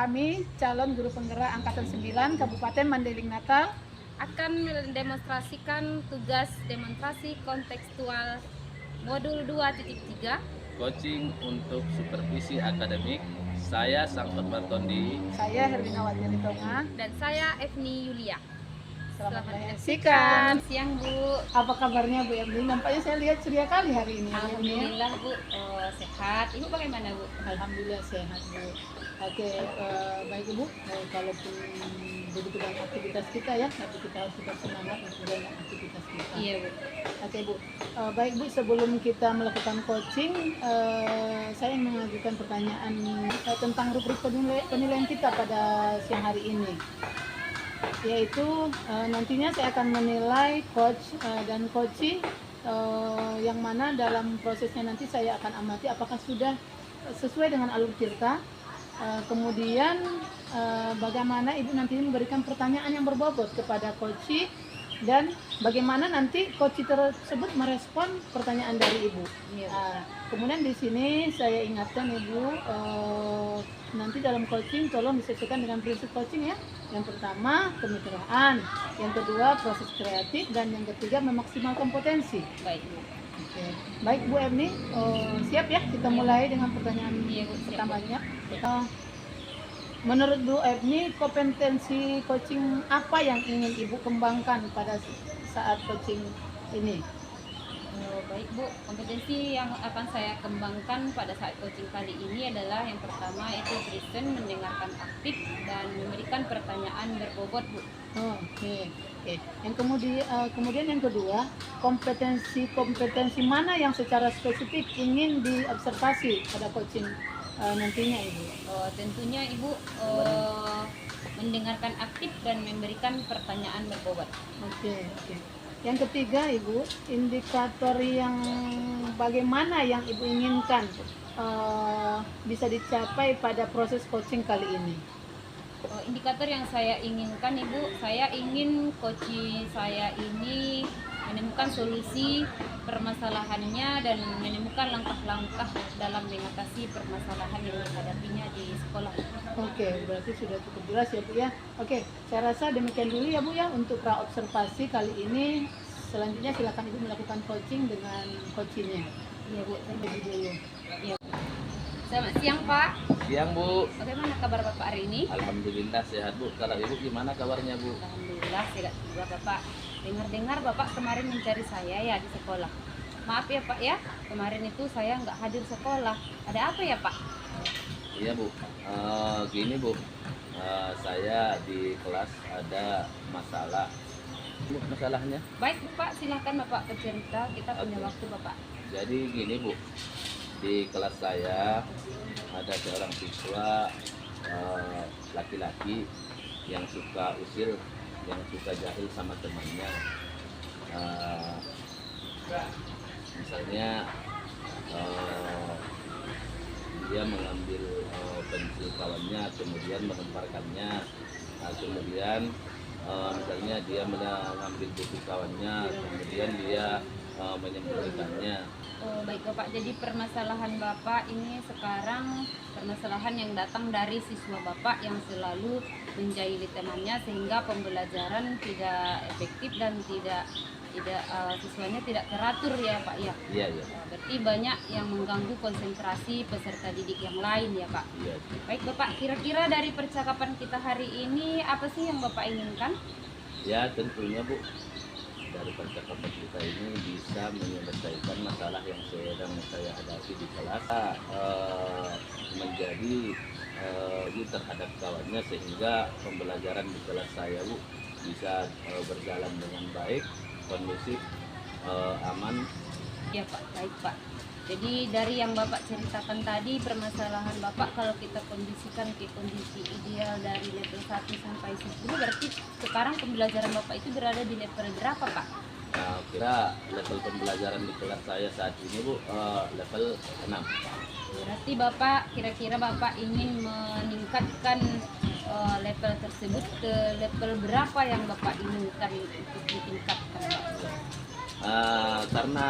kami calon guru penggerak Angkatan 9 Kabupaten Mandailing Natal akan mendemonstrasikan tugas demonstrasi kontekstual modul 2.3 coaching untuk supervisi akademik. Saya Sangkot Bartondi. Saya Herlina Wajari Tonga. dan saya Evni Yulia. Selamat menyaksikan. menyaksikan. Siang Bu. Apa kabarnya Bu Evni? Nampaknya saya lihat ceria kali hari ini. Bu Evni, ya. Alhamdulillah Bu, sehat. Ibu bagaimana Bu? Alhamdulillah sehat Bu. Oke, baik Ibu. Kalaupun begitu banyak aktivitas kita ya, tapi kita harus tetap semangat untuk banyak aktivitas kita. Iya Bu. Oke Bu, baik Bu, sebelum kita melakukan coaching, saya ingin mengajukan pertanyaan tentang rubrik penilaian kita pada siang hari ini, yaitu nantinya saya akan menilai coach dan coaching, yang mana dalam prosesnya nanti saya akan amati apakah sudah sesuai dengan alur cerita. Kemudian bagaimana Ibu nanti memberikan pertanyaan yang berbobot kepada coach dan bagaimana nanti coach tersebut merespon pertanyaan dari Ibu. Iya. Kemudian di sini saya ingatkan Ibu, nanti dalam coaching tolong disesuaikan dengan prinsip coaching ya. Yang pertama kemitraan, yang kedua proses kreatif, dan yang ketiga memaksimalkan potensi. Baik Bu. Oke. Baik Bu Evni, siap ya kita mulai dengan pertanyaan Iya, Bu. Siap, Bu. pertamanya. Menurut Bu Evni, kompetensi coaching apa yang ingin Ibu kembangkan pada saat coaching ini? Baik Bu, kompetensi yang akan saya kembangkan pada saat coaching kali ini adalah yang pertama itu present, mendengarkan aktif, dan memberikan pertanyaan berbobot Bu. Oke. Yang kemudian yang kedua, kompetensi mana yang secara spesifik ingin diobservasi pada coaching nantinya Ibu? Tentunya Ibu mendengarkan aktif dan memberikan pertanyaan berbobot. Oke. Yang ketiga Ibu, indikator yang bagaimana yang Ibu inginkan bisa dicapai pada proses coaching kali ini? Indikator yang saya inginkan Ibu, saya ingin coach saya ini menemukan solusi permasalahannya dan menemukan langkah-langkah dalam mengatasi permasalahan yang dihadapinya di sekolah. Oke, berarti sudah cukup jelas ya Bu ya. Oke, saya rasa demikian dulu ya Bu ya untuk pra-observasi kali ini. Selanjutnya silakan Ibu melakukan coaching dengan coachingnya. Iya Bu, Sampai dulu. iya. Selamat siang Pak. Siang Bu. Bagaimana kabar Bapak hari ini? Alhamdulillah sehat Bu. Kalau Ibu gimana kabarnya Bu? Alhamdulillah sehat juga Bapak. Dengar-dengar Bapak kemarin mencari saya ya di sekolah. Maaf ya Pak ya, kemarin itu saya nggak hadir sekolah. Ada apa ya Pak? Iya Bu. Gini Bu. Saya di kelas ada masalah. Bu, masalahnya? Baik Bapak, silahkan Bapak bercerita. Kita punya Oke. waktu Bapak. Jadi gini Bu. Di kelas saya ada seorang siswa laki-laki yang suka usil, yang suka jahil sama temannya. Misalnya dia mengambil pensil kawannya, kemudian melemparkannya. Kemudian misalnya dia mengambil buku kawannya, kemudian dia menyembunyikannya. Oh, baik Bapak, jadi permasalahan Bapak ini sekarang permasalahan yang datang dari siswa Bapak yang selalu menjahili temannya sehingga pembelajaran tidak efektif dan tidak siswanya tidak teratur ya Pak ya. Iya, iya. Berarti banyak yang mengganggu konsentrasi peserta didik yang lain ya Pak. Iya. Baik Bapak, kira-kira dari percakapan kita hari ini apa sih yang Bapak inginkan? Ya tentunya Bu, dari percakapan kita ini bisa menyelesaikan masalah yang sedang saya hadapi di kelas, menjadi terhadap kawannya sehingga pembelajaran di kelas saya Bu bisa berjalan dengan baik, kondusif, aman. Ya Pak, baik Pak. Jadi dari yang Bapak ceritakan tadi, permasalahan Bapak kalau kita kondisikan ke kondisi ideal dari level 1 sampai 10, berarti sekarang pembelajaran Bapak itu berada di level berapa Pak? Nah, kira level pembelajaran di kelas saya saat ini Bu level 6. Berarti Bapak, kira-kira Bapak ingin meningkatkan level tersebut ke level berapa yang Bapak inginkan untuk ditingkatkan Pak? Karena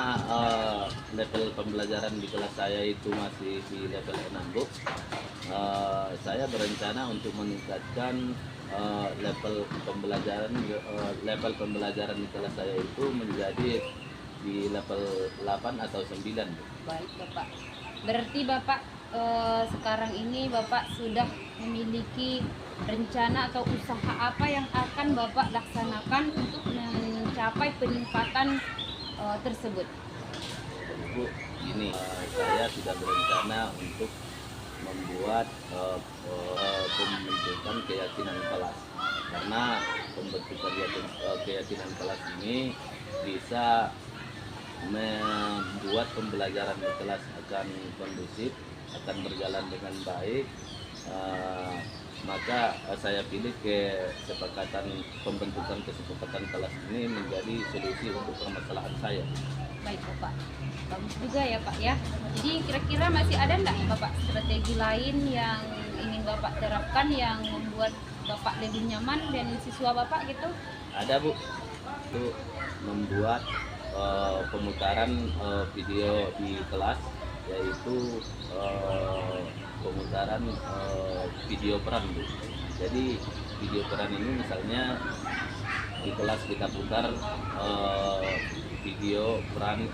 level pembelajaran di kelas saya itu masih di level 6 Bu, saya berencana untuk meningkatkan level pembelajaran di kelas saya itu menjadi di level 8 atau 9 Bu. Baik Bapak. Berarti Bapak sekarang ini Bapak sudah memiliki rencana atau usaha apa yang akan Bapak laksanakan untuk mencapai peningkatan tersebut? Bu, ini saya sudah berencana untuk membuat pembentukan keyakinan kelas, karena pembentukan keyakinan kelas ini bisa membuat pembelajaran di kelas akan kondusif, akan berjalan dengan baik. Maka saya pilih kesepakatan kelas ini menjadi solusi untuk permasalahan saya. Baik Bapak, bagus juga ya Pak ya. Jadi kira-kira masih ada enggak Bapak strategi lain yang ingin Bapak terapkan yang membuat Bapak lebih nyaman dan siswa Bapak gitu? Ada Bu, itu membuat pemutaran video di kelas, yaitu pemutaran video peran Bu. Jadi video peran ini misalnya di kelas kita putar video peran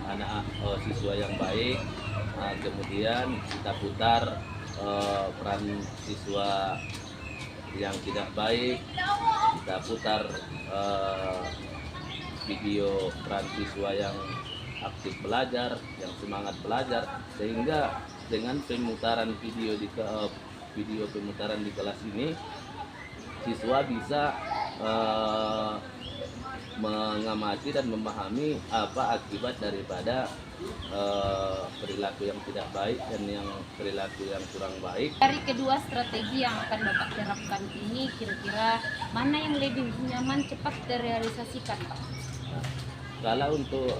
anak siswa yang baik, kemudian kita putar peran siswa yang tidak baik, kita putar video peran siswa yang aktif belajar, yang semangat belajar, sehingga dengan pemutaran video pemutaran di kelas ini siswa bisa mengamati dan memahami apa akibat daripada perilaku yang tidak baik dan yang perilaku yang kurang baik. Dari kedua strategi yang akan Bapak terapkan ini, kira-kira mana yang lebih nyaman cepat terrealisasikan Pak? Kalau untuk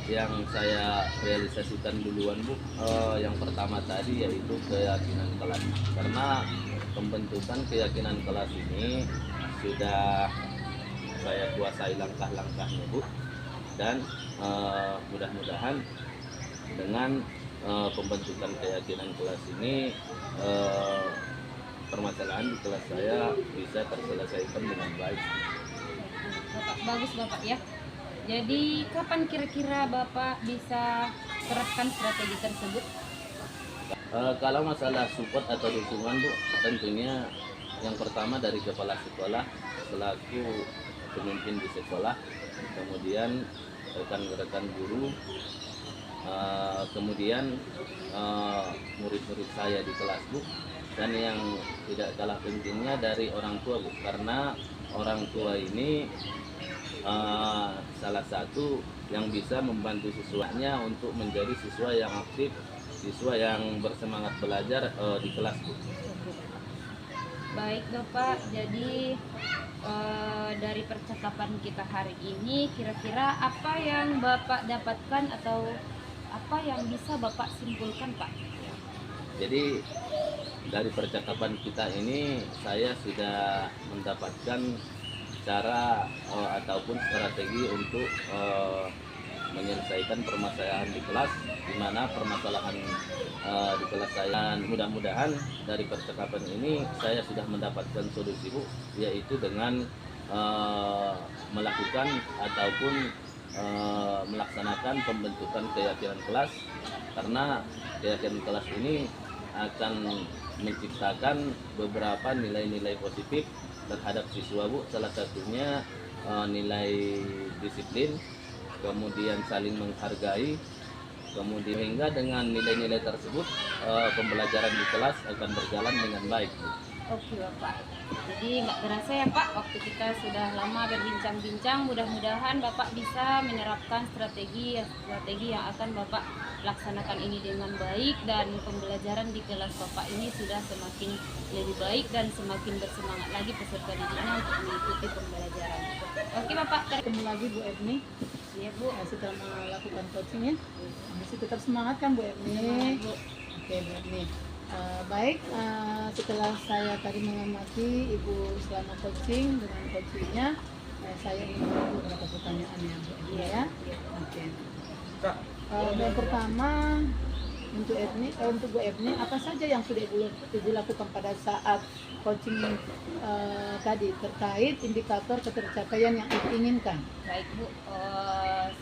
yang saya realisasikan duluan Bu, yang pertama tadi yaitu keyakinan kelas. Karena pembentukan keyakinan kelas ini sudah saya kuasai langkah-langkahnya Bu, dan mudah-mudahan dengan pembentukan keyakinan kelas ini permasalahan di kelas saya bisa terselesaikan dengan baik. Bapak, bagus Bapak ya. Jadi kapan kira-kira Bapak bisa terapkan strategi tersebut? Kalau masalah support atau dukungan Bu, tentunya yang pertama dari kepala sekolah selaku pemimpin di sekolah, kemudian rekan-rekan guru, kemudian murid-murid saya di kelas Bu, dan yang tidak kalah pentingnya dari orang tua Bu, karena orang tua ini salah satu yang bisa membantu siswanya untuk menjadi siswa yang aktif, siswa yang bersemangat belajar di kelas Bu. Baik Bapak, jadi dari percakapan kita hari ini, kira-kira apa yang Bapak dapatkan atau apa yang bisa Bapak simpulkan Pak? Jadi dari percakapan kita ini saya sudah mendapatkan cara ataupun strategi untuk menyelesaikan permasalahan di kelas, di mana permasalahan di kelas saya. Mudah-mudahan dari percakapan ini saya sudah mendapatkan solusi Bu, yaitu dengan melakukan ataupun melaksanakan pembentukan keyakinan kelas, karena keyakinan kelas ini akan menciptakan beberapa nilai-nilai positif terhadap siswa Bu, salah satunya nilai disiplin, kemudian saling menghargai, kemudian hingga dengan nilai-nilai tersebut pembelajaran di kelas akan berjalan dengan baik Bu. Oke Bapak, jadi nggak terasa ya Pak, waktu kita sudah lama berbincang-bincang. Mudah-mudahan Bapak bisa menerapkan strategi yang akan Bapak laksanakan ini dengan baik, dan pembelajaran di kelas Bapak ini sudah semakin lebih baik dan semakin bersemangat lagi peserta didiknya untuk mengikuti pembelajaran. Oke Bapak, Ketemu lagi Bu Erni. ya Bu. Setelah melakukan coaching ya, masih tetap semangat kan Bu Erni? Oke Bu Erni. Baik, setelah saya tadi mengamati Ibu selama coaching dengan coachingnya, Saya ingin menjawab beberapa pertanyaan ya Bu Etni ya. Iya. Oke. Yang pertama untuk Bu Etni, apa saja yang sudah Ibu lakukan pada saat coaching tadi terkait indikator ketercapaian yang Ibu inginkan? Baik Bu,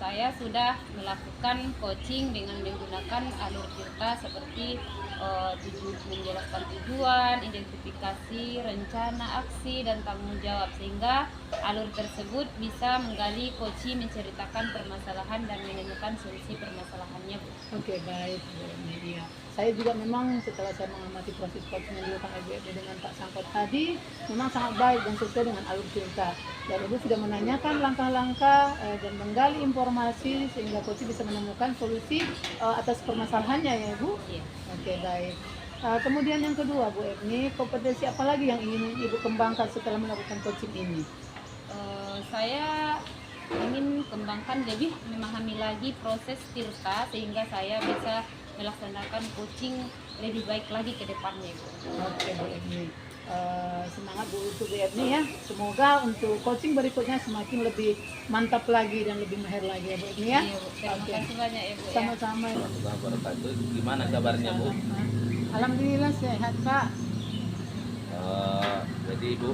saya sudah melakukan coaching dengan menggunakan alur cerita seperti menjelaskan tujuan, identifikasi, rencana, aksi, dan tanggung jawab, sehingga alur tersebut bisa menggali coach menceritakan permasalahan dan menemukan solusi permasalahannya Bu. Oke, baik Bu Etni. Iya. Saya juga memang setelah saya mengamati proses coaching yang dilakukan Ibu Etni dengan Pak Sangkot tadi, memang sangat baik dan sesuai dengan alur cerita. Dan Ibu sudah menanyakan langkah-langkah dan menggali informasi sehingga coach bisa menemukan solusi atas permasalahannya ya Bu. Iya. Oke, baik. Kemudian yang kedua Bu Etni, kompetensi apa lagi yang ingin Ibu kembangkan setelah melakukan coaching ini? Saya ingin kembangkan lebih memahami lagi proses tirta sehingga saya bisa melaksanakan coaching lebih baik lagi ke depannya Bu. Oke Bu Etni. Semangat Bu untuk Bu Etni ya. Semoga untuk coaching berikutnya semakin lebih mantap lagi dan lebih mahir lagi ya Bu Etni ya. Iya, Bu. Terima Oke. kasih banyak ya Bu ya. Sama-sama. Warahmatullahi wabarakatuh. Gimana kabarnya Bu? Alhamdulillah sehat Pak. Jadi Bu,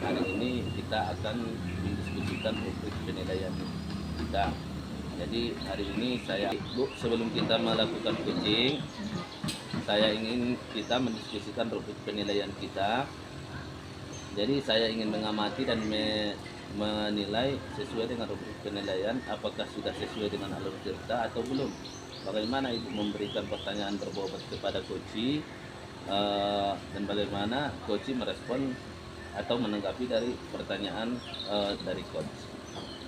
hari ini kita akan mendiskusikan rubrik penilaian kita. Jadi hari ini Bu, sebelum kita melakukan coaching, saya ingin kita mendiskusikan rubrik penilaian kita. Jadi saya ingin mengamati dan menilai sesuai dengan rubrik penilaian, apakah sudah sesuai dengan alur cerita atau belum. Bagaimana Ibu memberikan pertanyaan berbobot kepada coach, dan bagaimana coach merespon atau menanggapi dari pertanyaan dari coach.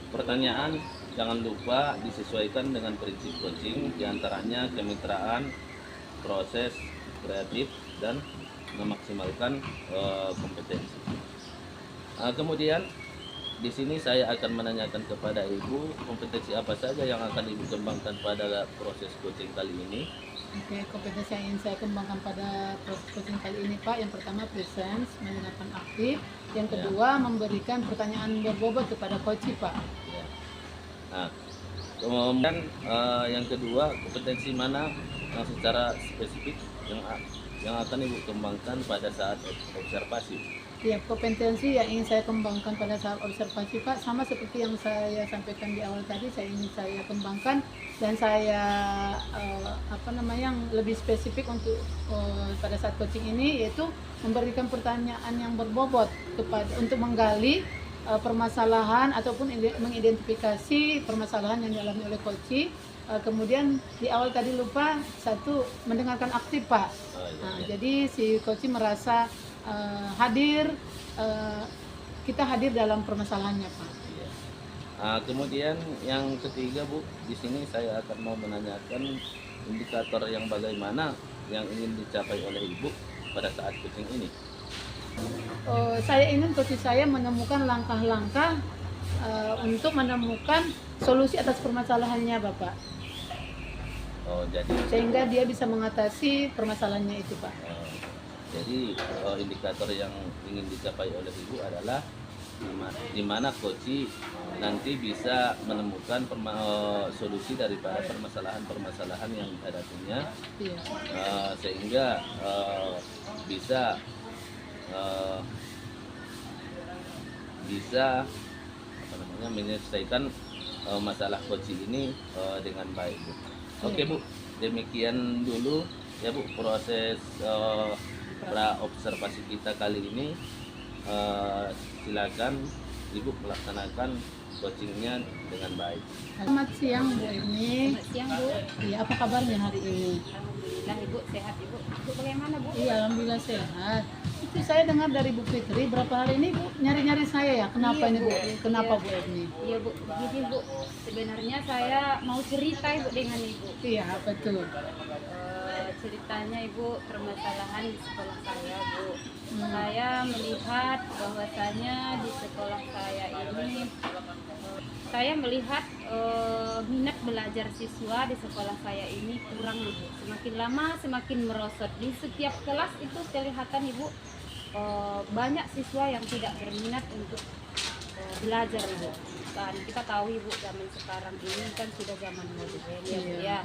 Pertanyaan jangan lupa disesuaikan dengan prinsip coaching, diantaranya kemitraan, proses kreatif, dan memaksimalkan kompetensi. Kemudian di sini saya akan menanyakan kepada Ibu kompetensi apa saja yang akan Ibu kembangkan pada proses coaching kali ini. Oke, kompetensi yang ingin saya kembangkan pada proses coaching kali ini Pak, yang pertama presence, mendengarkan aktif. Yang kedua memberikan pertanyaan berbobot kepada coach Pak. Ya. Nah, kemudian yang kedua, kompetensi mana yang secara spesifik yang akan Ibu kembangkan pada saat observasi? Ya, kompetensi yang ingin saya kembangkan pada saat observasi Pak, sama seperti yang saya sampaikan di awal tadi, saya kembangkan dan saya yang lebih spesifik untuk pada saat coaching ini, yaitu memberikan pertanyaan yang berbobot untuk menggali permasalahan ataupun mengidentifikasi permasalahan yang dialami oleh coach. Kemudian di awal tadi lupa satu, mendengarkan aktif Pak. Jadi si coach merasa hadir, kita hadir dalam permasalahannya Pak. Kemudian yang ketiga Bu, di sini saya akan mau menanyakan indikator yang bagaimana yang ingin dicapai oleh Ibu pada saat coaching ini. Saya ingin coach saya menemukan langkah-langkah untuk menemukan solusi atas permasalahannya Bapak. Jadi Sehingga dia bisa mengatasi permasalahannya itu Pak. Jadi indikator yang ingin dicapai oleh Ibu adalah di mana coach nanti bisa menemukan solusi daripada permasalahan-permasalahan yang dihadapinya, sehingga bisa menyelesaikan masalah coach ini dengan baik Bu. Oke Bu, demikian dulu ya Bu proses observasi kita kali ini. Silakan Ibu melaksanakan coachingnya dengan baik. Selamat siang Bu Eni. Selamat siang Bu. Iya, apa kabarnya hari ini? Alhamdulillah Ibu sehat Ibu. Ibu bagaimana Bu? Iya, alhamdulillah sehat. Itu saya dengar dari Bu Fitri berapa hari ini Bu nyari-nyari saya ya. Kenapa Iya, ini Bu? Bu. Kenapa Iya. Bu Eni? Iya Bu, begini Bu. Sebenarnya saya mau cerita Ibu dengan Ibu. Iya, betul. Ceritanya Ibu, permasalahan di sekolah saya Bu. Saya melihat bahwasanya di sekolah saya ini saya melihat minat belajar siswa di sekolah saya ini kurang Ibu. Semakin lama semakin merosot. Di setiap kelas itu kelihatan Ibu banyak siswa yang tidak berminat untuk belajar Ibu. Kan kita tahu Ibu zaman sekarang ini kan sudah zaman modern ya Bu ya.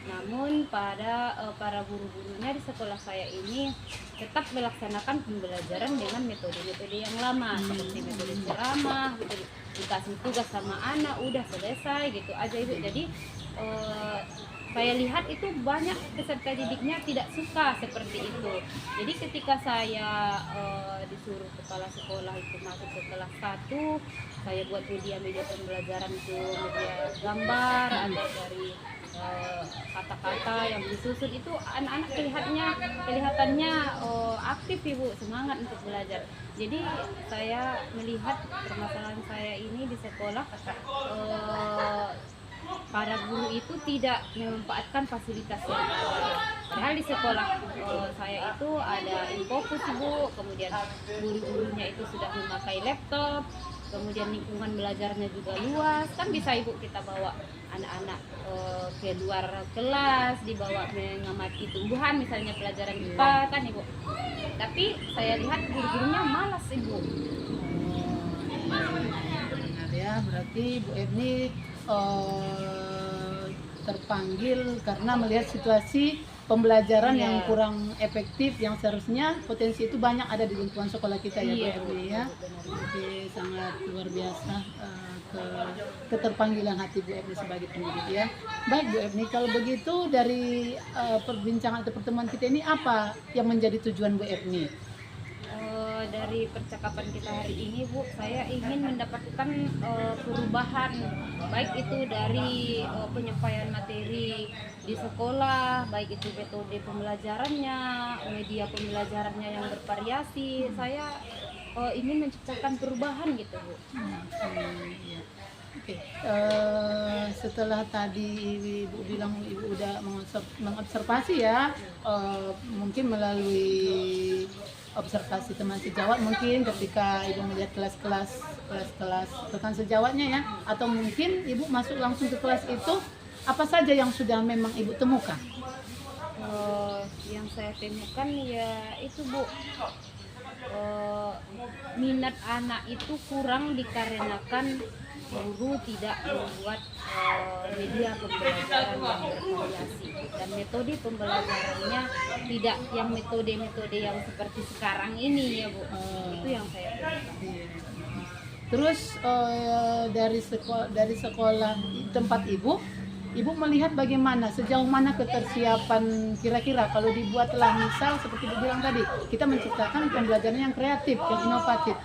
Namun pada para guru-gurunya di sekolah saya ini tetap melaksanakan pembelajaran dengan metode-metode yang lama seperti metode ceramah, gitu. Dikasih tugas sama anak udah selesai gitu aja Ibu. Jadi saya lihat itu banyak peserta didiknya tidak suka seperti itu. Jadi ketika saya disuruh kepala sekolah itu masuk ke kelas 1, saya buat media pembelajaran itu media gambar atau dari kata-kata yang disusun itu anak-anak kelihatannya aktif Ibu, semangat untuk belajar. Jadi saya melihat permasalahan saya ini di sekolah, para guru itu tidak memanfaatkan fasilitas yang ada. Padahal di sekolah saya itu ada Infocus Ibu, kemudian guru-gurunya itu sudah memakai laptop, kemudian lingkungan belajarnya juga luas. Kan bisa Ibu kita bawa anak-anak ke luar kelas, dibawa mengamati tumbuhan, misalnya pelajaran IPA kan Ibu. Tapi saya lihat guru-gurunya malas Ibu. Benar ya, berarti Bu Erni terpanggil karena melihat situasi pembelajaran yang kurang efektif, yang seharusnya potensi itu banyak ada di lingkungan sekolah kita ya Bu Erni ya. Oke, sangat luar biasa keterpanggilan hati Bu Erni sebagai pendidik ya. Baik Bu Erni, kalau begitu dari perbincangan atau pertemuan kita ini apa yang menjadi tujuan Bu Erni? Dari percakapan kita hari ini Bu, saya ingin mendapatkan perubahan, baik itu dari penyampaian materi di sekolah, baik itu metode pembelajarannya, media pembelajarannya yang bervariasi. Saya ingin menciptakan perubahan gitu Bu. Oke. Setelah tadi Ibu bilang Ibu udah mengobservasi ya, mungkin melalui observasi teman sejawat, mungkin ketika Ibu melihat kelas-kelas rekan sejawatnya ya, atau mungkin Ibu masuk langsung ke kelas itu, apa saja yang sudah memang Ibu temukan? Yang saya temukan ya itu Bu, minat anak itu kurang dikarenakan guru tidak membuat media pembelajaran yang bervariasi dan metode pembelajarannya tidak yang metode-metode yang seperti sekarang ini ya Bu. Itu yang saya temukan. Terus dari sekolah tempat Ibu melihat bagaimana, sejauh mana ketersiapan kira-kira kalau dibuatlah misal seperti Ibu bilang tadi, kita menciptakan pembelajaran yang kreatif, yang inovatif.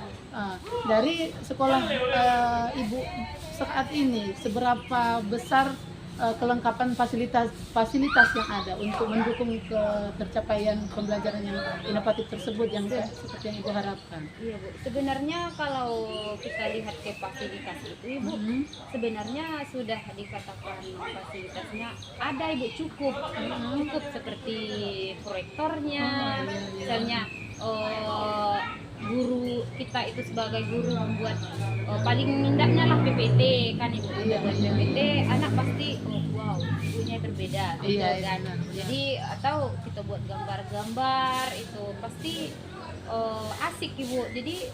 Dari sekolah Ibu saat ini, seberapa besar kelengkapan fasilitas yang ada untuk mendukung tercapaian pembelajaran yang inovatif tersebut yang seperti yang Ibu harapkan? Iya Bu, sebenarnya kalau kita lihat ke fasilitas itu Ibu, sebenarnya sudah dikatakan fasilitasnya ada Ibu, cukup seperti proyektornya, misalnya guru kita itu sebagai guru membuat paling mindaknya lah PPT kan Ibu, buat PPT anak pasti wow ibunya berbeda gitu kan. Jadi atau kita buat gambar-gambar itu pasti asik Ibu. Jadi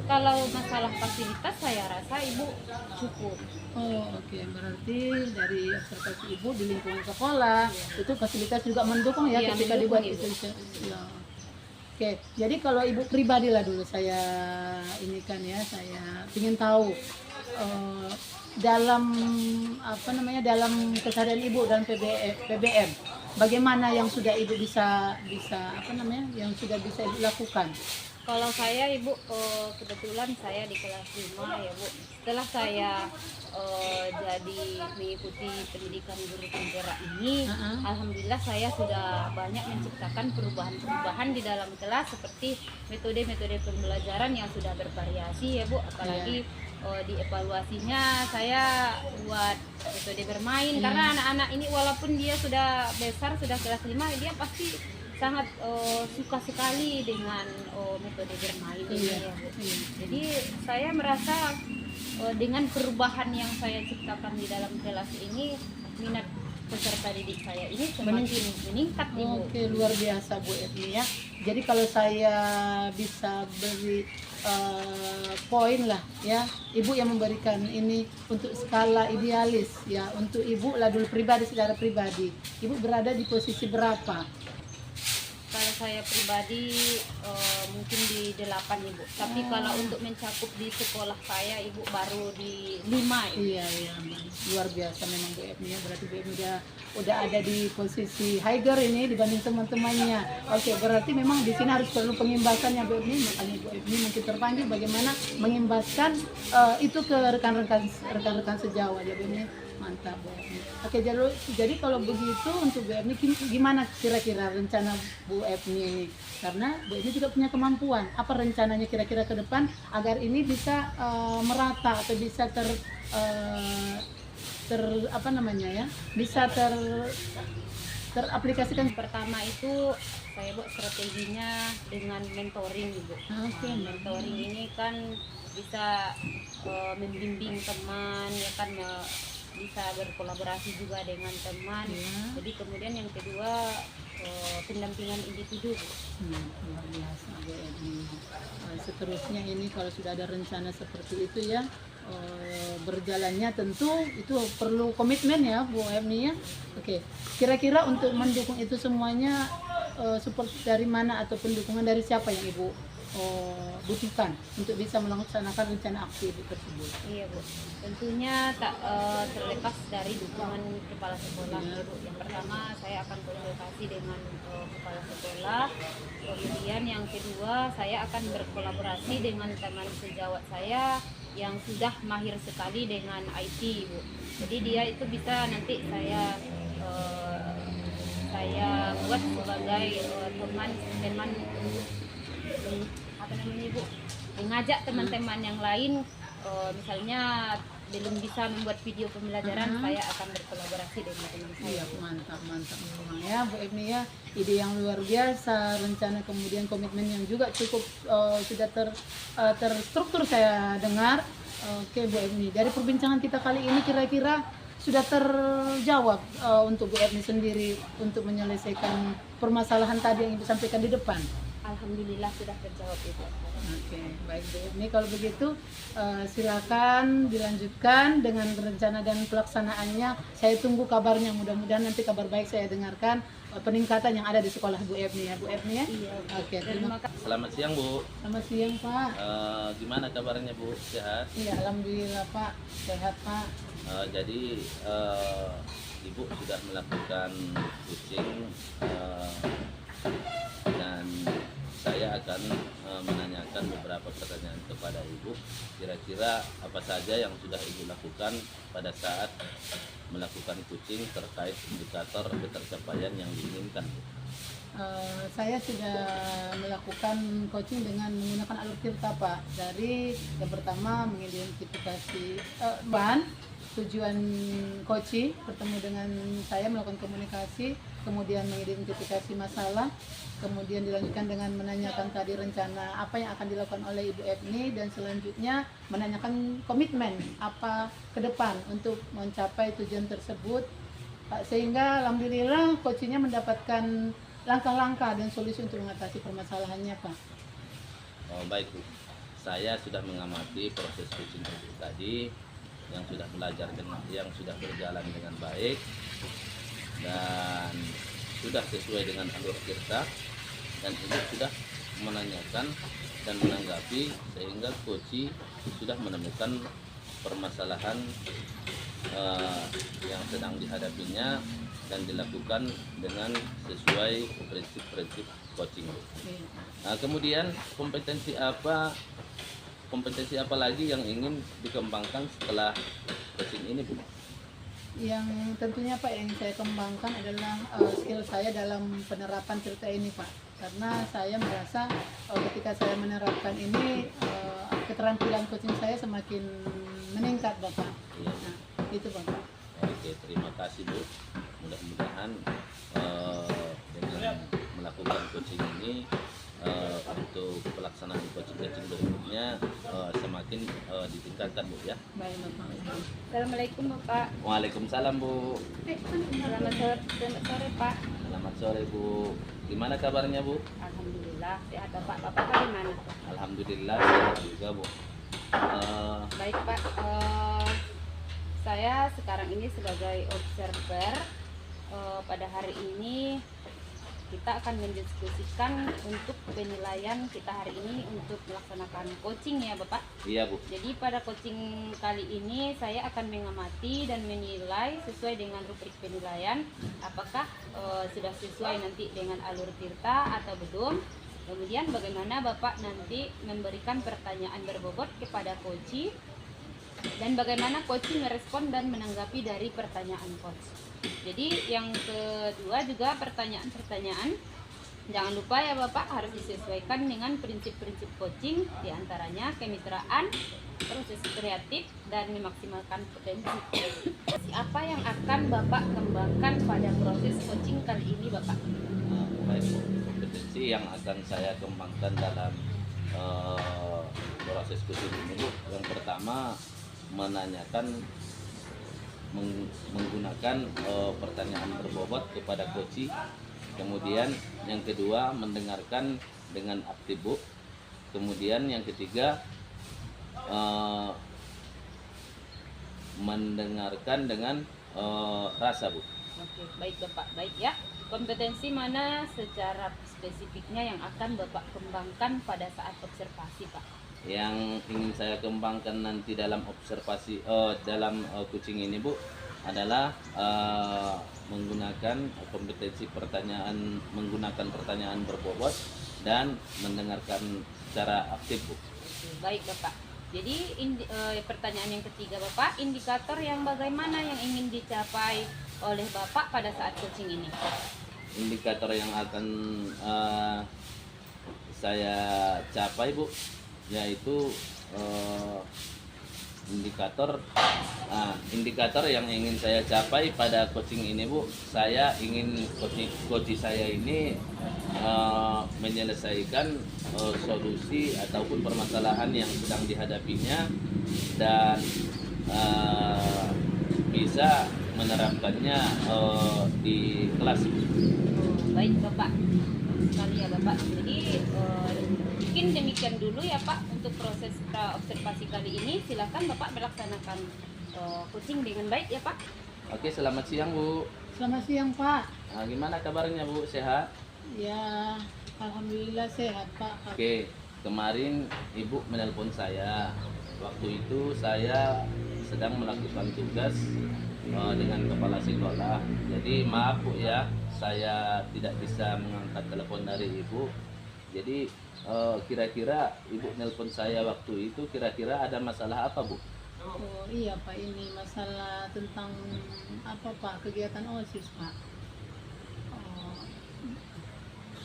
kalau masalah fasilitas saya rasa Ibu cukup. Oke. Berarti dari observasi Ibu di lingkungan sekolah itu fasilitas juga mendukung ya, ketika dibuat itu ya. Oke, jadi kalau Ibu pribadi lah dulu saya ini kan ya, saya ingin tahu dalam dalam keseharian Ibu dan PBM, bagaimana yang sudah Ibu bisa yang sudah bisa Ibu lakukan? Kalau saya Ibu, kebetulan saya di kelas 5 ya Bu. Setelah saya jadi mengikuti pendidikan guru penggerak ini, alhamdulillah saya sudah banyak menciptakan perubahan-perubahan di dalam kelas seperti metode-metode pembelajaran yang sudah bervariasi ya Bu. Apalagi di evaluasinya saya buat metode bermain karena anak-anak ini walaupun dia sudah besar, sudah kelas 5, dia pasti sangat suka sekali dengan metode bermain ini ya Bu. Jadi saya merasa dengan perubahan yang saya ciptakan di dalam kelas ini, minat peserta didik saya ini semakin meningkat Ibu. Oke, luar biasa Bu Erni ya. Jadi kalau saya bisa beri poin lah ya, ibu yang memberikan ini untuk skala idealis ya, untuk ibu lah dulu pribadi, secara pribadi ibu berada di posisi berapa? Kalau saya pribadi mungkin di 8 ibu. Tapi kalau untuk mencakup di sekolah saya ibu baru di 5 ibu. Iya, luar biasa memang Bu Epni ya. Berarti Bu Epni udah ada di posisi higher ini dibanding teman-temannya. Oke, berarti memang di sini harus perlu pengimbasan ya Bu Epni. Makanya Bu Epni mungkin terpanggil bagaimana mengimbaskan itu ke rekan-rekan sejawat ya Bu Epni. Mantap Bu Epni. Oke, jadi kalau begitu untuk Bu Epni gimana kira-kira rencana Bu Epni ini? Karena Bu Epni juga punya kemampuan. Apa rencananya kira-kira ke depan agar ini bisa merata atau bisa apa namanya ya? Bisa teraplikasikan. Pertama itu saya buat strateginya dengan mentoring ibu. Oke. Mentoring ini kan bisa membimbing teman ya kan, bisa berkolaborasi juga dengan teman. Ya. Jadi kemudian yang kedua pendampingan individu Bu. Luar biasa Bu Epni. Seterusnya ini kalau sudah ada rencana seperti itu ya, berjalannya tentu itu perlu komitmen ya Bu Epni ya. Oke, kira-kira untuk mendukung itu semuanya support dari mana ataupun dukungan dari siapa yang Ibu butuhkan untuk bisa melaksanakan rencana aksi Ibu tersebut? Iya Bu, tentunya tak terlepas dari dukungan kepala sekolah ya Bu. Yang pertama saya akan konsultasi dengan kepala sekolah, kemudian yang kedua saya akan berkolaborasi dengan teman sejawat saya yang sudah mahir sekali dengan IT Bu. Jadi dia itu bisa nanti saya buat sebagai teman apa namanya Bu, mengajak teman-teman yang lain, misalnya belum bisa membuat video pembelajaran, saya akan berkolaborasi dengan teman saya. Iya, mantap memang ya Bu Epni ya, ide yang luar biasa, rencana kemudian komitmen yang juga cukup sudah terstruktur saya dengar. Oke Bu Epni, dari perbincangan kita kali ini kira-kira sudah terjawab untuk Bu Epni sendiri untuk menyelesaikan permasalahan tadi yang Ibu sampaikan di depan. Alhamdulillah sudah terjawab itu. Oke, baik Bu Epni, kalau begitu silakan dilanjutkan dengan rencana dan pelaksanaannya. Saya tunggu kabarnya, mudah-mudahan nanti kabar baik saya dengarkan peningkatan yang ada di sekolah Bu Epni ya Bu Epni ya. Iya. Oke, Terima kasih. Selamat siang Bu. Selamat siang Pak. Gimana kabarnya Bu? Sehat? Iya, alhamdulillah Pak, sehat Pak. Jadi Ibu sudah melakukan coaching dan saya akan menanyakan beberapa pertanyaan kepada Ibu. Kira-kira apa saja yang sudah Ibu lakukan pada saat melakukan coaching terkait indikator ketercapaian yang diinginkan? Saya sudah melakukan coaching dengan menggunakan alur tirta Pak. Dari yang pertama mengidentifikasi tujuan coaching, bertemu dengan saya melakukan komunikasi, kemudian mengidentifikasi masalah, kemudian dilanjutkan dengan menanyakan tadi rencana apa yang akan dilakukan oleh Ibu Epni, dan selanjutnya menanyakan komitmen apa ke depan untuk mencapai tujuan tersebut Pak, sehingga alhamdulillah coachingnya mendapatkan langkah-langkah dan solusi untuk mengatasi permasalahannya Pak. Baik Bu, saya sudah mengamati proses coaching tadi yang sudah sudah berjalan dengan baik dan sudah sesuai dengan alur tirta, dan Ibu sudah menanyakan dan menanggapi sehingga coach sudah menemukan permasalahan yang sedang dihadapinya dan dilakukan dengan sesuai prinsip-prinsip coaching. Nah, kemudian kompetensi apa lagi yang ingin dikembangkan setelah coaching ini Bu? Yang tentunya Pak yang saya kembangkan adalah skill saya dalam penerapan cerita ini Pak, karena saya merasa ketika saya menerapkan ini keterampilan coaching saya semakin meningkat Bapak. Iya. Nah, itu Bapak. Oke, terima kasih Bu. Mudah-mudahan dengan melakukan coaching ini untuk pelaksanaan coaching berikutnya semakin ditingkatkan Bu ya. Baik Bapak. Assalamualaikum Bapak. Waalaikumsalam Bu. Selamat sore Pak. Selamat sore Bu. Gimana kabarnya Bu? Alhamdulillah. Alhamdulillah sehat Bapak. Bapak bagaimana? Alhamdulillah sehat juga Bu. Baik Pak, saya sekarang ini sebagai observer. Pada hari ini kita akan mendiskusikan untuk penilaian kita hari ini untuk melaksanakan coaching ya Bapak. Iya Bu. Jadi pada coaching kali ini saya akan mengamati dan menilai sesuai dengan rubrik penilaian apakah sudah sesuai nanti dengan alur tirta atau belum. Kemudian bagaimana Bapak nanti memberikan pertanyaan berbobot kepada coach dan bagaimana coach merespon dan menanggapi dari pertanyaan coach. Jadi yang kedua juga pertanyaan-pertanyaan jangan lupa ya Bapak harus disesuaikan dengan prinsip-prinsip coaching, diantaranya kemitraan, proses kreatif, dan memaksimalkan potensi. Apa yang akan Bapak kembangkan pada proses coaching kali ini Bapak? Baik Bu. Kompetensi yang akan saya kembangkan dalam proses coaching ini Bu. Yang pertama menanyakan menggunakan pertanyaan berbobot kepada coach. Kemudian yang kedua mendengarkan dengan aktif Bu. Kemudian yang ketiga mendengarkan dengan rasa Bu. Oke, baik Bapak, baik ya. Kompetensi mana secara spesifiknya yang akan Bapak kembangkan pada saat observasi Pak? Yang ingin saya kembangkan nanti dalam observasi coaching ini Bu adalah menggunakan kompetensi pertanyaan, menggunakan pertanyaan berbobot dan mendengarkan secara aktif Bu. Oke, baik Bapak. Jadi pertanyaan yang ketiga Bapak, indikator yang bagaimana yang ingin dicapai oleh Bapak pada saat coaching ini? Indikator yang akan saya capai Bu yaitu indikator yang ingin saya capai pada coaching ini Bu, saya ingin coach saya ini menyelesaikan solusi ataupun permasalahan yang sedang dihadapinya dan bisa menerapkannya di kelas. Baik Bapak, sekali ya Bapak. Jadi mungkin demikian dulu ya Pak untuk proses observasi kali ini. Silakan Bapak melaksanakan coaching dengan baik ya Pak. Oke, selamat siang Bu. Selamat siang Pak. Nah, gimana kabarnya Bu? Sehat? Ya, alhamdulillah sehat Pak. Oke, kemarin Ibu menelpon saya. Waktu itu saya sedang melakukan tugas dengan kepala sekolah. Jadi maaf Bu ya, saya tidak bisa mengangkat telepon dari Ibu. Jadi kira-kira Ibu nelpon saya waktu itu kira-kira ada masalah apa Bu? Oh iya Pak, ini masalah tentang apa Pak, kegiatan OSIS Pak.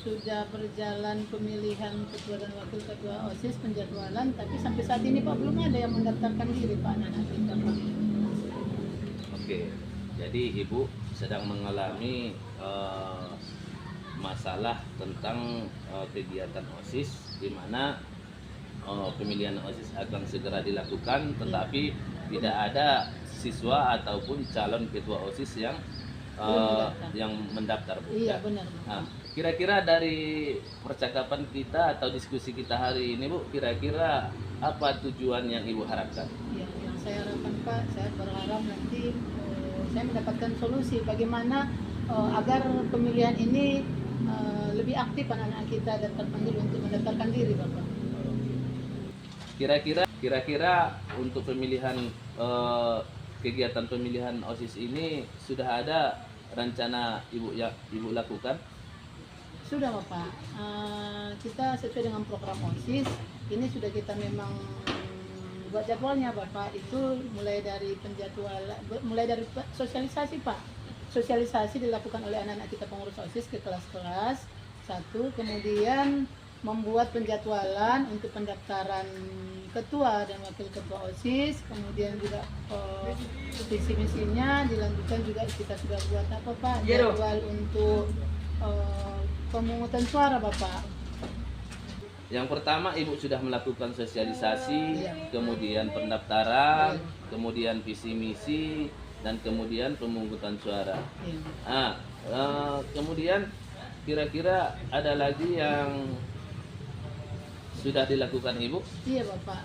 Sudah berjalan pemilihan ketua dan wakil ketua OSIS, penjadwalan, tapi sampai saat ini Pak belum ada yang mendaftarkan diri Pak anak-anak kita Pak. Oke, jadi Ibu sedang mengalami masalah tentang kegiatan OSIS, di mana pemilihan OSIS akan segera dilakukan, tetapi tidak ada siswa ataupun calon ketua OSIS yang mendaftar Bu. Iya benar. Nah, kira-kira dari percakapan kita atau diskusi kita hari ini Bu, kira-kira apa tujuan yang Ibu harapkan? Ya, yang saya harapkan Pak, saya berharap nanti saya mendapatkan solusi bagaimana agar pemilihan ini lebih aktif anak-anak kita dan terpanggil untuk mendaftarkan diri Bapak. Kira-kira untuk pemilihan kegiatan pemilihan OSIS ini sudah ada rencana Ibu lakukan? Sudah Bapak, kita sesuai dengan program OSIS ini sudah kita memang buat jadwalnya Bapak, itu mulai dari penjadwalan, mulai dari sosialisasi Pak. Sosialisasi dilakukan oleh anak-anak kita pengurus OSIS ke kelas-kelas satu, kemudian membuat penjadwalan untuk pendaftaran ketua dan wakil ketua OSIS, kemudian juga visi misinya dilanjutkan juga kita sudah buat apa Pak, jadwal untuk pemungutan suara Bapak. Yang pertama Ibu sudah melakukan sosialisasi, kemudian pendaftaran, kemudian visi misi, dan kemudian pemungutan suara. Kemudian kira-kira ada lagi yang sudah dilakukan Ibu? Iya Bapak,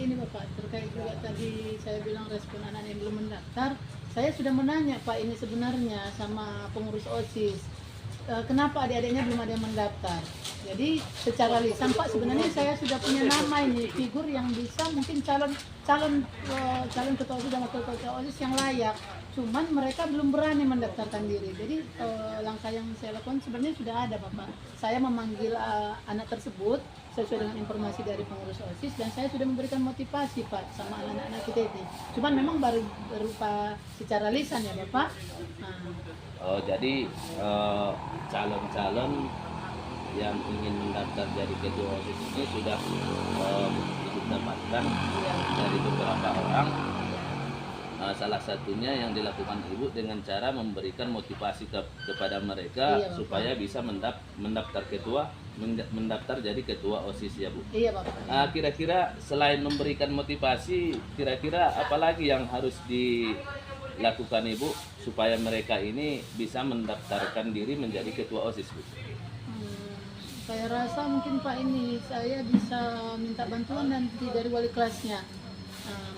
ini Bapak terkait juga tadi saya bilang respon anak yang belum mendaftar. Saya sudah menanya Pak ini sebenarnya sama pengurus OSIS, kenapa adik-adiknya belum ada yang mendaftar. Jadi secara lisan Pak sebenarnya saya sudah punya nama ini figur yang bisa mungkin calon ketua OSIS dan wakil ketua OSIS yang layak. Cuman mereka belum berani mendaftarkan diri. Jadi langkah yang saya lakukan sebenarnya sudah ada Bapak. Saya memanggil anak tersebut sesuai dengan informasi dari pengurus OSIS dan saya sudah memberikan motivasi Pak sama anak-anak kita ini. Cuman memang baru berupa secara lisan ya Bapak. Nah, Oh, jadi calon-calon yang ingin mendaftar jadi ketua OSIS ini sudah Ibu dapatkan dari beberapa orang. Salah satunya yang dilakukan Ibu dengan cara memberikan motivasi kepada mereka Iya, Bapak. supaya bisa mendaftar jadi ketua OSIS ya Bu. iya Bapak. Kira-kira selain memberikan motivasi, kira-kira apalagi yang harus dilakukan Ibu supaya mereka ini bisa mendaftarkan diri menjadi ketua OSIS Bu? Saya rasa mungkin Pak ini saya bisa minta bantuan nanti dari wali kelasnya.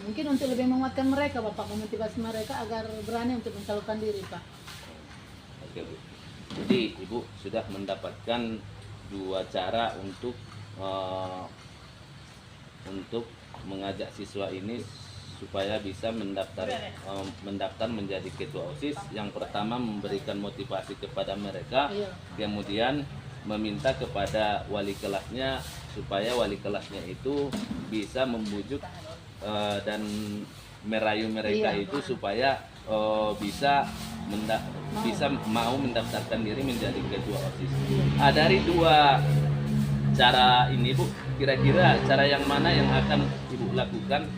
Mungkin untuk lebih menguatkan mereka Bapak, memotivasi mereka agar berani untuk mencalonkan diri Pak. Oke Bu. Jadi Ibu sudah mendapatkan dua cara untuk mengajak siswa ini supaya bisa mendaftar menjadi ketua OSIS. Yang pertama memberikan motivasi kepada mereka, Iya. kemudian meminta kepada wali kelasnya supaya wali kelasnya itu bisa membujuk dan merayu mereka Iya. itu supaya bisa mau mendaftarkan diri menjadi ketua OSIS. Dari dua cara ini Bu, kira-kira cara yang mana yang akan Ibu lakukan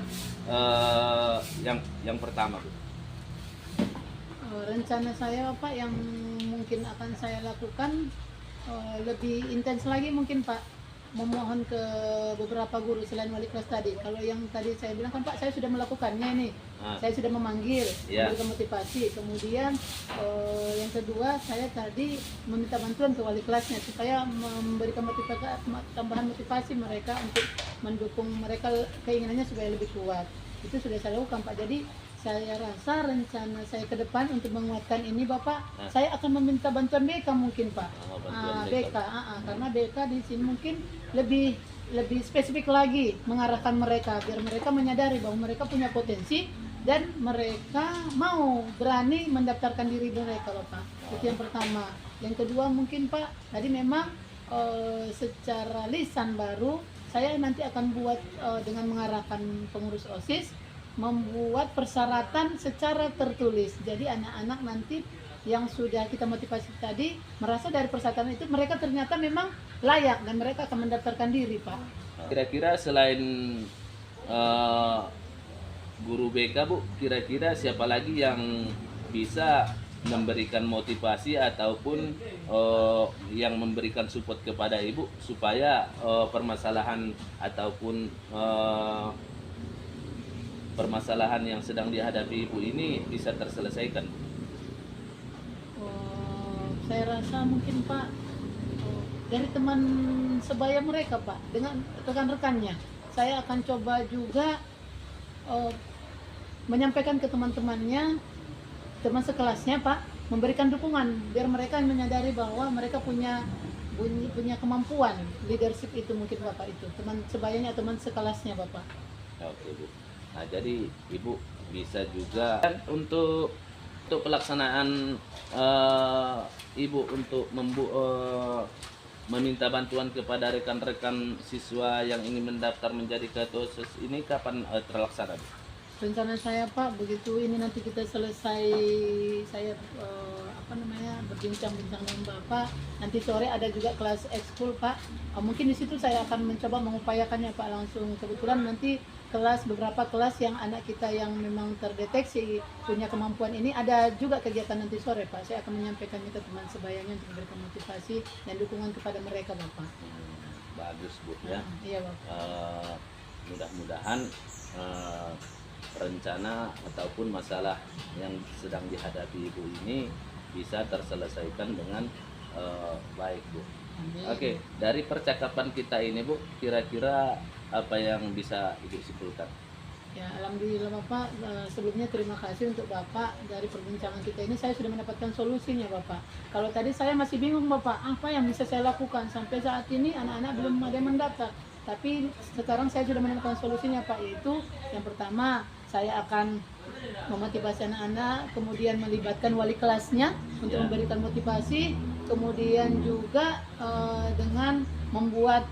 yang pertama Bu? Rencana saya Pak yang mungkin akan saya lakukan lebih intens lagi mungkin Pak, memohon ke beberapa guru selain wali kelas tadi. Kalau yang tadi saya bilang kan Pak, saya sudah melakukannya nih. Saya sudah memanggil, Iya. memberikan motivasi. Kemudian yang kedua saya tadi meminta bantuan ke wali kelasnya supaya memberikan tambahan motivasi mereka untuk mendukung mereka keinginannya supaya lebih kuat. Itu sudah saya lakukan Pak. Jadi saya rasa rencana saya ke depan untuk menguatkan ini Bapak, saya akan meminta bantuan BK mungkin Pak. Bantuan BK, karena BK di sini mungkin lebih spesifik lagi mengarahkan mereka biar mereka menyadari bahwa mereka punya potensi dan mereka mau berani mendaftarkan diri mereka Bapak. Itu yang pertama. Yang kedua mungkin Pak, tadi memang secara lisan baru saya nanti akan buat dengan mengarahkan pengurus OSIS membuat persyaratan secara tertulis. Jadi anak-anak nanti yang sudah kita motivasi tadi merasa dari persyaratan itu mereka ternyata memang layak dan mereka akan mendaftarkan diri Pak. Kira-kira selain guru BK Bu, kira-kira siapa lagi yang bisa memberikan motivasi ataupun yang memberikan support kepada Ibu supaya permasalahan ataupun permasalahan yang sedang dihadapi Ibu ini bisa terselesaikan? Saya rasa mungkin Pak dari teman sebaya mereka Pak, dengan rekan-rekannya saya akan coba juga menyampaikan ke teman-temannya, teman sekelasnya Pak, memberikan dukungan biar mereka menyadari bahwa mereka punya kemampuan leadership itu mungkin Bapak, itu teman sebayanya, teman sekelasnya Bapak. Oke Bu. Nah, jadi Ibu bisa juga untuk pelaksanaan Ibu untuk meminta bantuan kepada rekan-rekan siswa yang ingin mendaftar menjadi ketua OSIS ini kapan terlaksana Bu? Rencana saya Pak, begitu ini nanti kita selesai saya berbincang-bincang dengan Bapak, nanti sore ada juga kelas ekskul Pak. Mungkin di situ saya akan mencoba mengupayakannya Pak langsung. Kebetulan nanti beberapa kelas yang anak kita yang memang terdeteksi punya kemampuan ini ada juga kegiatan nanti sore Pak. Saya akan menyampaikannya ke teman sebayanya untuk memberikan motivasi dan dukungan kepada mereka Bapak. Bagus Bu ya. Iya Bapak. Mudah-mudahan rencana ataupun masalah yang sedang dihadapi Ibu ini bisa terselesaikan dengan baik Bu. Amin. Oke, dari percakapan kita ini Bu, kira-kira apa yang bisa Ibu simpulkan? Ya, alhamdulillah Bapak. Sebelumnya terima kasih untuk Bapak, dari perbincangan kita ini saya sudah mendapatkan solusinya Bapak. Kalau tadi saya masih bingung Bapak, apa yang bisa saya lakukan sampai saat ini anak-anak belum ada yang mendaftar. Tapi sekarang saya sudah menemukan solusinya Pak, yaitu yang pertama saya akan memotivasi anak-anak, kemudian melibatkan wali kelasnya untuk Ya. memberikan motivasi, kemudian juga dengan membuat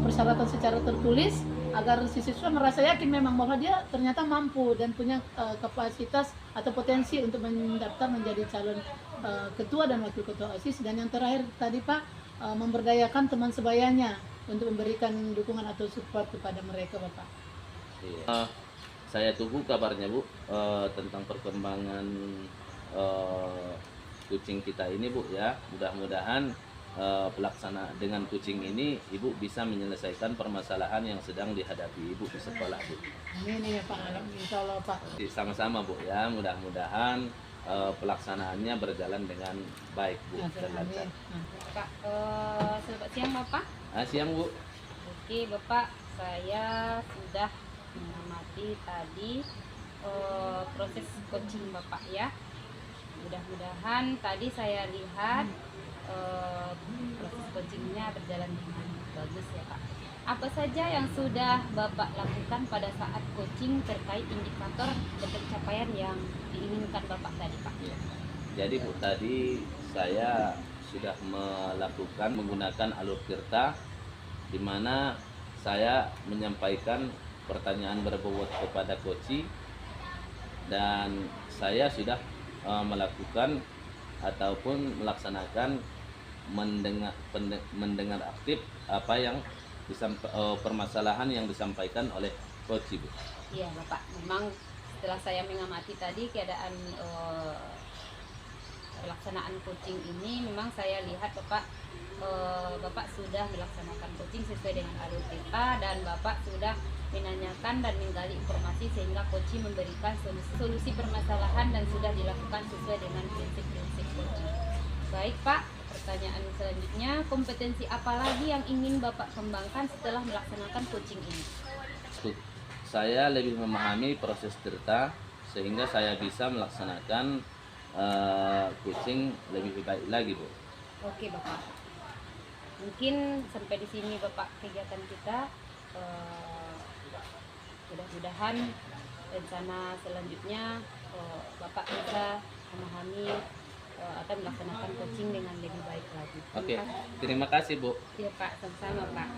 persyaratan secara tertulis agar si siswa merasa yakin memang bahwa dia ternyata mampu dan punya kapasitas atau potensi untuk mendaftar menjadi calon ketua dan wakil ketua OSIS. Dan yang terakhir tadi Pak, memberdayakan teman sebayanya untuk memberikan dukungan atau support kepada mereka Bapak. Iya. Saya tunggu kabarnya Bu, tentang perkembangan kucing kita ini Bu ya. Mudah-mudahan pelaksana dengan kucing ini Ibu bisa menyelesaikan permasalahan yang sedang dihadapi Ibu di sekolah Bu. Amin ya Pak, insya Allah Pak. Sama-sama Bu ya, mudah-mudahan pelaksanaannya berjalan dengan baik Bu dan lancar. Amin. Pak, selamat siang Bapak. Siang Bu. Oke Bapak, saya sudah mengamati tadi proses coaching Bapak ya. Mudah-mudahan tadi saya lihat proses coachingnya berjalan dengan bagus ya Pak. Apa saja yang sudah Bapak lakukan pada saat coaching terkait indikator dan pencapaian yang diinginkan Bapak tadi Pak? Ya. Jadi Bu, tadi saya sudah melakukan menggunakan alur tirta, di mana saya menyampaikan pertanyaan berbobot kepada coach, dan saya sudah melakukan ataupun melaksanakan mendengar aktif apa yang permasalahan yang disampaikan oleh coach Bu. Iya Bapak, memang setelah saya mengamati tadi keadaan pelaksanaan coaching ini, memang saya lihat Bapak Bapak sudah melaksanakan coaching sesuai dengan alur kita, dan Bapak sudah menanyakan dan menggali informasi sehingga coaching memberikan solusi permasalahan dan sudah dilakukan sesuai dengan prinsip-prinsip coaching. Baik Pak, pertanyaan selanjutnya, kompetensi apa lagi yang ingin Bapak kembangkan setelah melaksanakan coaching ini? Saya lebih memahami proses tirta sehingga saya bisa melaksanakan coaching lebih baik lagi Bu. Oke Bapak, mungkin sampai di sini Bapak kegiatan kita. Mudah-mudahan rencana selanjutnya Bapak bisa memahami atau melaksanakan coaching dengan lebih baik lagi. Oke, terima kasih Bu. Iya Pak, sama-sama Pak.